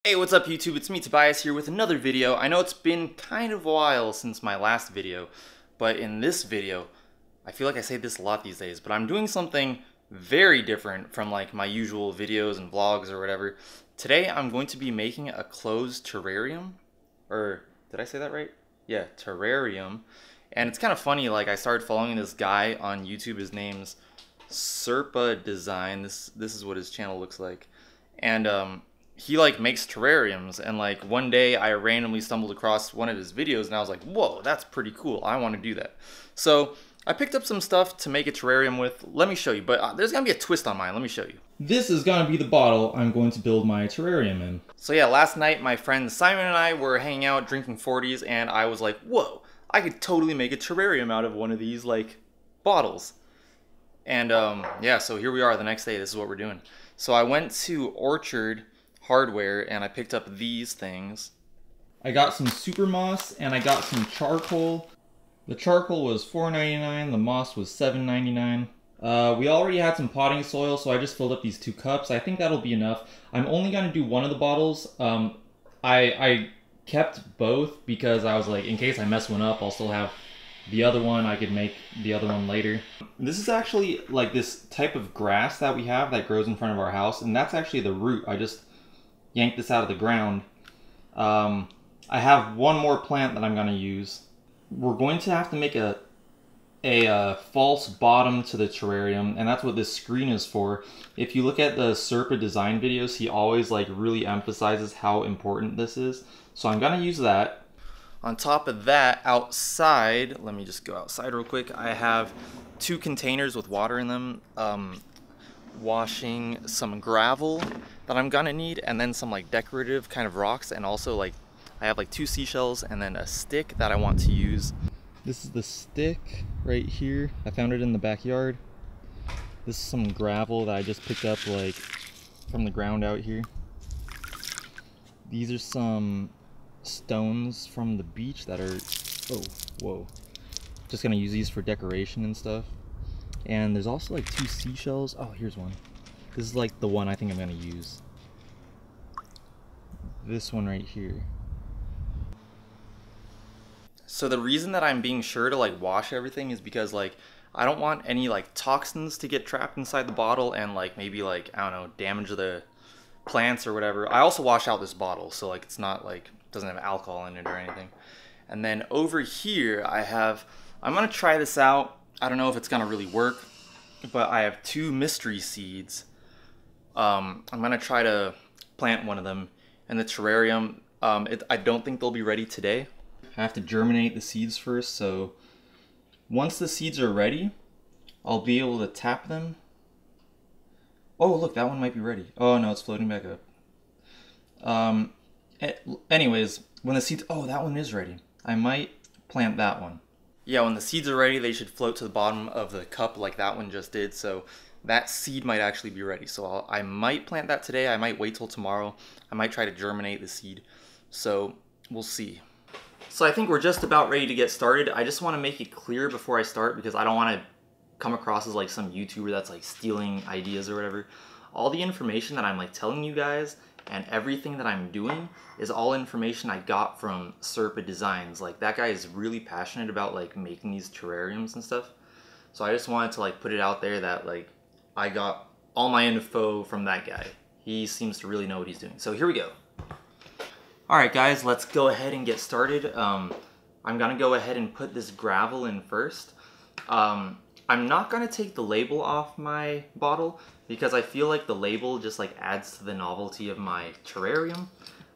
Hey, what's up YouTube? It's me, Tobias, here with another video. I know it's been kind of a while since my last video, but in this video, I feel like I say this a lot these days, but I'm doing something very different from like my usual videos and vlogs or whatever. Today, I'm going to be making a closed terrarium, or did I say that right? Yeah, terrarium. And it's kind of funny, like I started following this guy on YouTube. His name's Serpa Design. This is what his channel looks like. And he like makes terrariums, and like one day I randomly stumbled across one of his videos and I was like, whoa, that's pretty cool. I want to do that. So I picked up some stuff to make a terrarium with. Let me show you, but there's gonna be a twist on mine. Let me show you. This is gonna be the bottle I'm going to build my terrarium in. So yeah, last night my friend Simon and I were hanging out drinking 40s, and I was like, whoa, I could totally make a terrarium out of one of these like bottles. And yeah, so here we are the next day. This is what we're doing. So I went to Orchard Hardware and I picked up these things. I got some super moss and I got some charcoal. The charcoal was $4.99, the moss was $7.99. We already had some potting soil, so I just filled up these 2 cups. I think that'll be enough. I'm only gonna do one of the bottles. I kept both because I was like, in case I mess one up, I'll still have the other one. I could make the other one later. This is actually like this type of grass that we have that grows in front of our house, and that's actually the root. I just yanked this out of the ground. I have one more plant that I'm going to use. We're going to have to make a false bottom to the terrarium, and that's what this screen is for. If you look at the Serpa design videos, he always like really emphasizes how important this is. So I'm going to use that. On top of that, outside, let me just go outside real quick. I have 2 containers with water in them. Washing some gravel that I'm gonna need, and then some like decorative kind of rocks, and also like I have like 2 seashells and then a stick that I want to use. This is the stick right here. I found it in the backyard. This is some gravel that I just picked up like from the ground out here. These are some stones from the beach that are, oh, whoa. Just gonna use these for decoration and stuff. And there's also like 2 seashells. Oh, here's one. This is like the one I think I'm gonna use. This one right here. So the reason that I'm being sure to like wash everything is because like I don't want any like toxins to get trapped inside the bottle and like maybe like, I don't know, damage the plants or whatever. I also wash out this bottle, so like it's not like, doesn't have alcohol in it or anything. And then over here I'm gonna try this out. I don't know if it's gonna really work, but I have 2 mystery seeds. I'm gonna try to plant one of them in the terrarium. I don't think they'll be ready today. I have to germinate the seeds first, so once the seeds are ready, I'll be able to tap them. Oh, look, that one might be ready. Oh no, it's floating back up. Anyways, when the seeds, oh, that one is ready. I might plant that one. Yeah, when the seeds are ready, they should float to the bottom of the cup like that one just did, so that seed might actually be ready. So I might plant that today, I might wait till tomorrow. I might try to germinate the seed, so we'll see. So I think we're just about ready to get started. I just want to make it clear before I start because I don't want to come across as like some YouTuber that's like stealing ideas or whatever. All the information that I'm like telling you guys and everything that I'm doing is all information I got from Serpa Designs. Like that guy is really passionate about like making these terrariums and stuff. So I just wanted to like put it out there that like I got all my info from that guy. He seems to really know what he's doing. So here we go. Alright guys, let's go ahead and get started. I'm gonna go ahead and put this gravel in first. I'm not gonna take the label off my bottle because I feel like the label just like adds to the novelty of my terrarium.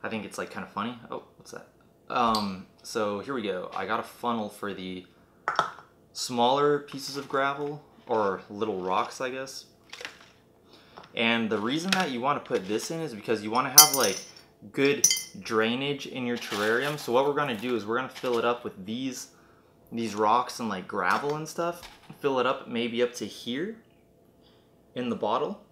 I think it's like kind of funny. Oh, what's that? So here we go. I got a funnel for the smaller pieces of gravel, or little rocks, I guess. And the reason that you want to put this in is because you want to have like good drainage in your terrarium. So what we're gonna do is we're gonna fill it up with these rocks and like gravel and stuff. Fill it up maybe up to here in the bottle,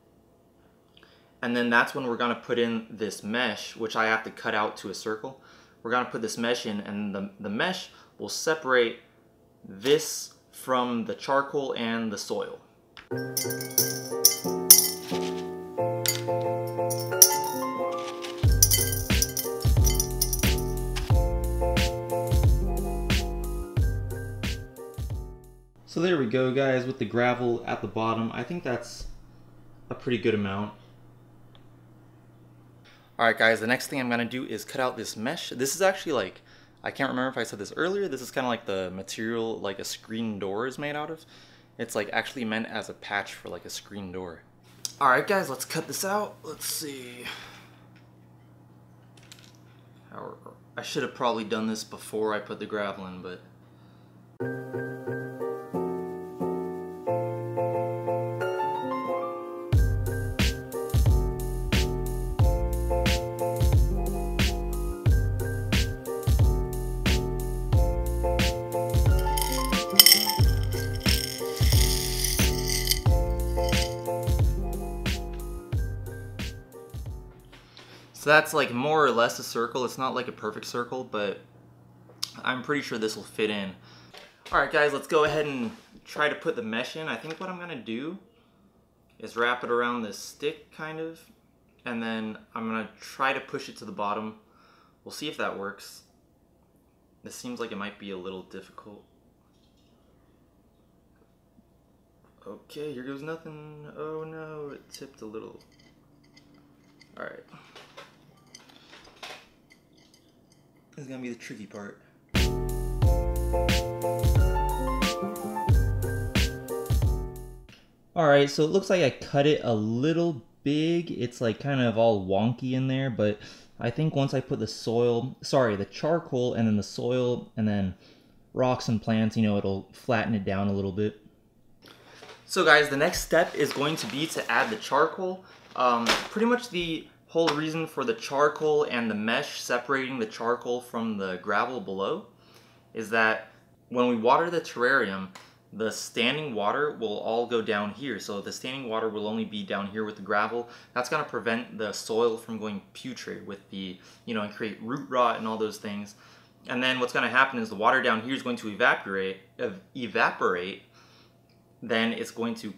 and then that's when we're gonna put in this mesh, which I have to cut out to a circle. We're gonna put this mesh in, and the mesh will separate this from the charcoal and the soil. So there we go, guys, with the gravel at the bottom. I think that's a pretty good amount. Alright guys, the next thing I'm going to do is cut out this mesh. This is actually like, I can't remember if I said this earlier, this is kind of like the material like a screen door is made out of. It's like actually meant as a patch for like a screen door. Alright guys, let's cut this out. Let's see. I should have probably done this before I put the gravel in, but... So that's like more or less a circle. It's not like a perfect circle, but I'm pretty sure this will fit in. Alright guys, let's go ahead and try to put the mesh in. I think what I'm going to do is wrap it around this stick, kind of, and then I'm going to try to push it to the bottom. We'll see if that works. This seems like it might be a little difficult. Okay, here goes nothing. Oh no, it tipped a little. Alright. This is gonna be the tricky part. Alright, so it looks like I cut it a little big. It's like kind of all wonky in there, but I think once I put the charcoal and then the soil and then rocks and plants, you know, it'll flatten it down a little bit. So guys, the next step is going to be to add the charcoal. Pretty much the whole reason for the charcoal and the mesh separating the charcoal from the gravel below is that when we water the terrarium, the standing water will all go down here. So the standing water will only be down here with the gravel. That's going to prevent the soil from going putrid with the, you know, and create root rot and all those things. And then what's going to happen is the water down here is going to evaporate. Then it's going to,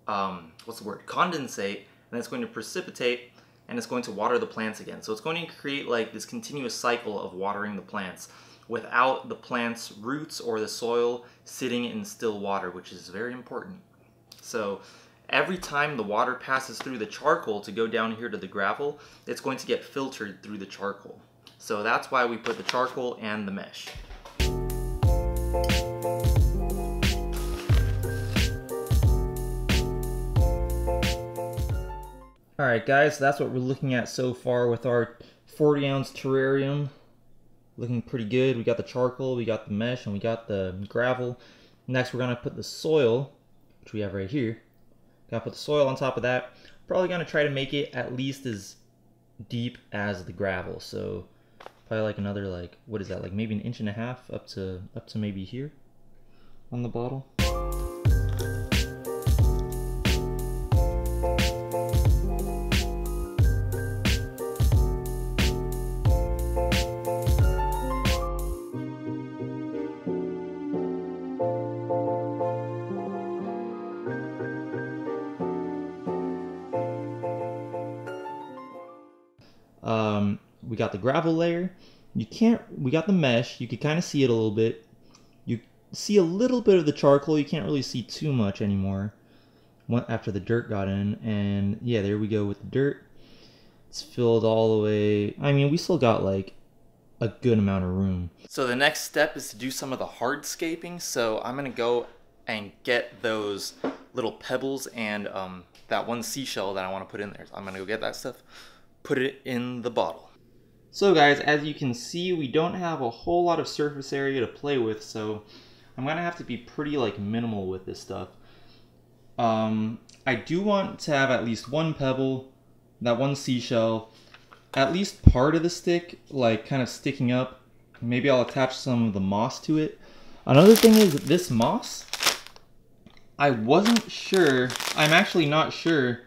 condensate, and it's going to precipitate, and it's going to water the plants again. So it's going to create like this continuous cycle of watering the plants without the plant's roots or the soil sitting in still water, which is very important. So every time the water passes through the charcoal to go down here to the gravel, it's going to get filtered through the charcoal. So that's why we put the charcoal and the mesh. Alright guys, so that's what we're looking at so far with our 40-ounce terrarium. Looking pretty good. We got the charcoal, we got the mesh, and we got the gravel. Next we're going to put the soil, which we have right here. Gotta put the soil on top of that. Probably going to try to make it at least as deep as the gravel. So probably like another, like, what is that, like maybe 1.5 inches up to maybe here on the bottle. We got the gravel layer. We got the mesh. You can kind of see it a little bit. You see a little bit of the charcoal. You can't really see too much anymore after the dirt got in. And yeah, there we go with the dirt. It's filled all the way. I mean, we still got like a good amount of room. So the next step is to do some of the hardscaping. So I'm gonna go and get those little pebbles and that one seashell that I want to put in there. So I'm gonna go get that stuff, put it in the bottle. So guys, as you can see, we don't have a whole lot of surface area to play with, so I'm gonna have to be pretty like minimal with this stuff. I do want to have at least one pebble, that one seashell, at least part of the stick, like kind of sticking up. Maybe I'll attach some of the moss to it. Another thing is this moss, I wasn't sure, I'm actually not sure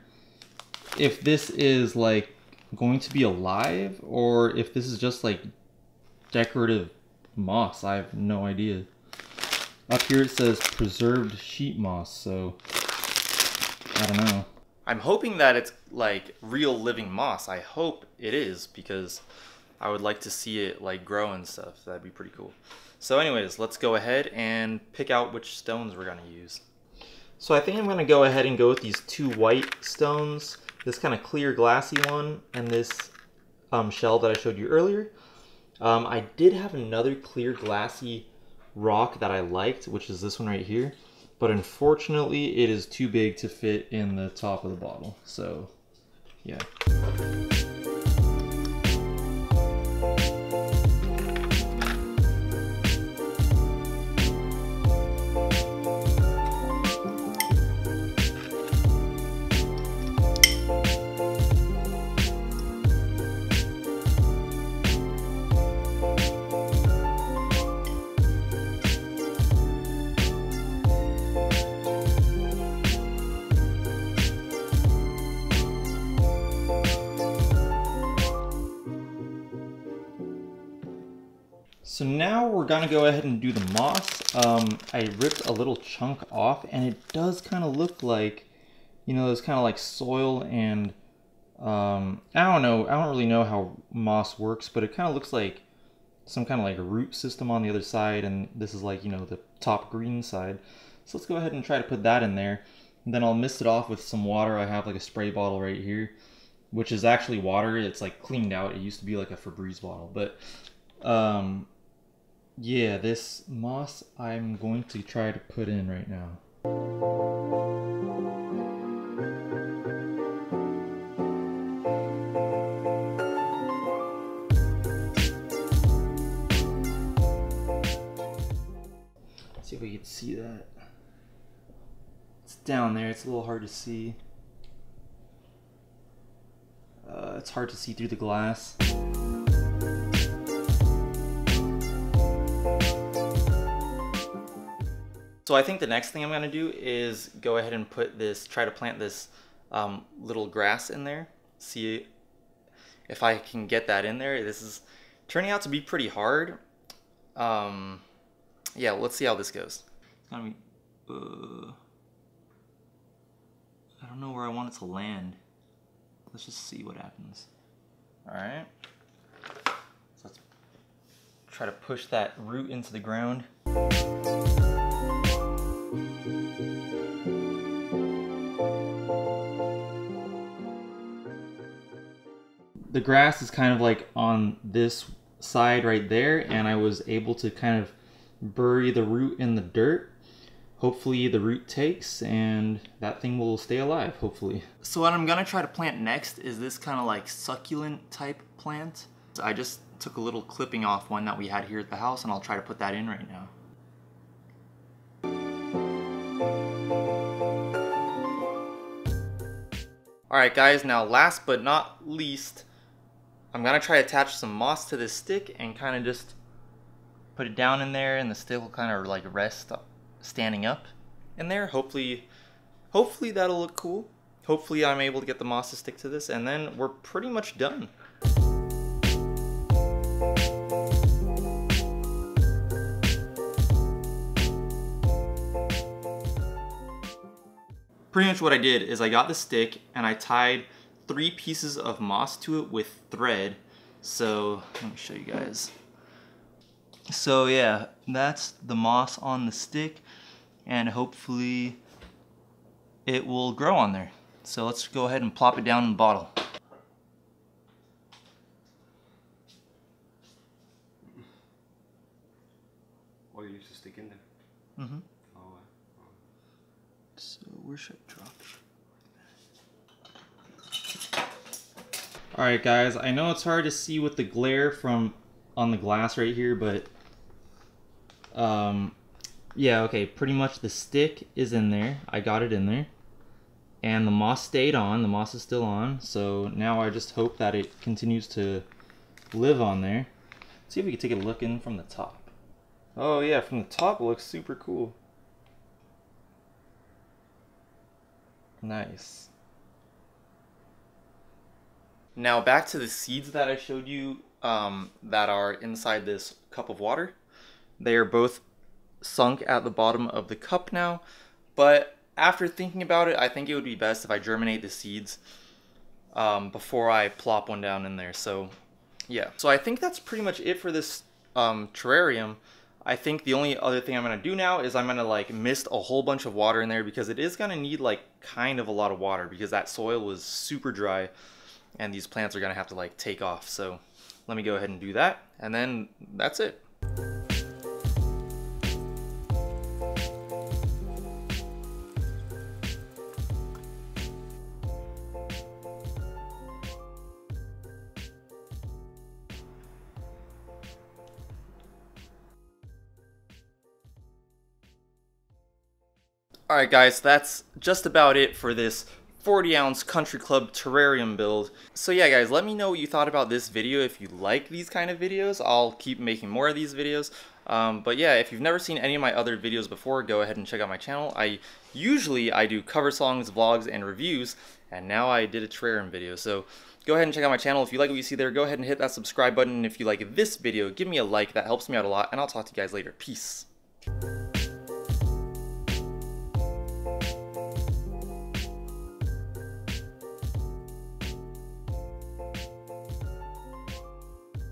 if this is like going to be alive or if this is just like decorative moss. I have no idea. Up here it says preserved sheet moss, so I don't know. I'm hoping that it's like real living moss. I hope it is, because I would like to see it like grow and stuff. That'd be pretty cool. So anyways, let's go ahead and pick out which stones we're gonna use. So I think I'm gonna go ahead and go with these two white stones, this kind of clear glassy one, and this shell that I showed you earlier. I did have another clear glassy rock that I liked, which is this one right here, but unfortunately it is too big to fit in the top of the bottle. So yeah. So now we're gonna go ahead and do the moss. I ripped a little chunk off and it does kind of look like, you know, there's kind of like soil and I don't know, I don't really know how moss works, but it kind of looks like some kind of like a root system on the other side, and this is like, you know, the top green side. So let's go ahead and try to put that in there. And then I'll mist it off with some water. I have like a spray bottle right here, which is actually water. It's like cleaned out. It used to be like a Febreze bottle, but yeah, this moss I'm going to try to put in right now. Let's see if we can see that. It's down there, it's a little hard to see. It's hard to see through the glass. So I think the next thing I'm gonna do is go ahead and put this, try to plant this little grass in there. See if I can get that in there. This is turning out to be pretty hard. Yeah, let's see how this goes. It's gonna be, I don't know where I want it to land. Let's just see what happens. All right. So let's try to push that root into the ground. The grass is kind of like on this side right there, and I was able to kind of bury the root in the dirt. Hopefully the root takes and that thing will stay alive, hopefully. So what I'm gonna try to plant next is this kind of like succulent type plant. So I just took a little clipping off one that we had here at the house, and I'll try to put that in right now. Alright guys, now last but not least, I'm gonna try to attach some moss to this stick and kind of just put it down in there, and the stick will kind of like rest standing up in there. Hopefully that'll look cool. Hopefully I'm able to get the moss to stick to this, and then we're pretty much done. Pretty much what I did is I got the stick and I tied 3 pieces of moss to it with thread. So let me show you guys. So yeah, that's the moss on the stick, and hopefully it will grow on there. So let's go ahead and plop it down in the bottle. Oh, you used to stick in there? Mm-hmm. Oh, So where should I drop it? Alright guys, I know it's hard to see with the glare from on the glass right here, but yeah, okay, pretty much the stick is in there. I got it in there. And the moss stayed on, the moss is still on, so now I just hope that it continues to live on there. Let's see if we can take a look in from the top. Oh yeah, from the top it looks super cool. Nice. Now back to the seeds that I showed you that are inside this cup of water. They are both sunk at the bottom of the cup now, but after thinking about it, I think it would be best if I germinate the seeds before I plop one down in there. So yeah. So I think that's pretty much it for this terrarium. I think the only other thing I'm going to do now is I'm going to like mist a whole bunch of water in there, because it is going to need like kind of a lot of water, because that soil was super dry and these plants are going to have to like take off. So let me go ahead and do that, and then that's it. Alright guys, that's just about it for this 40-ounce Country Club terrarium build. So yeah guys, let me know what you thought about this video. If you like these kind of videos, I'll keep making more of these videos. But yeah, if you've never seen any of my other videos before, go ahead and check out my channel. Usually I do cover songs, vlogs, and reviews, and now I did a terrarium video. So go ahead and check out my channel. If you like what you see there, go ahead and hit that subscribe button. And if you like this video, give me a like. That helps me out a lot, and I'll talk to you guys later. Peace.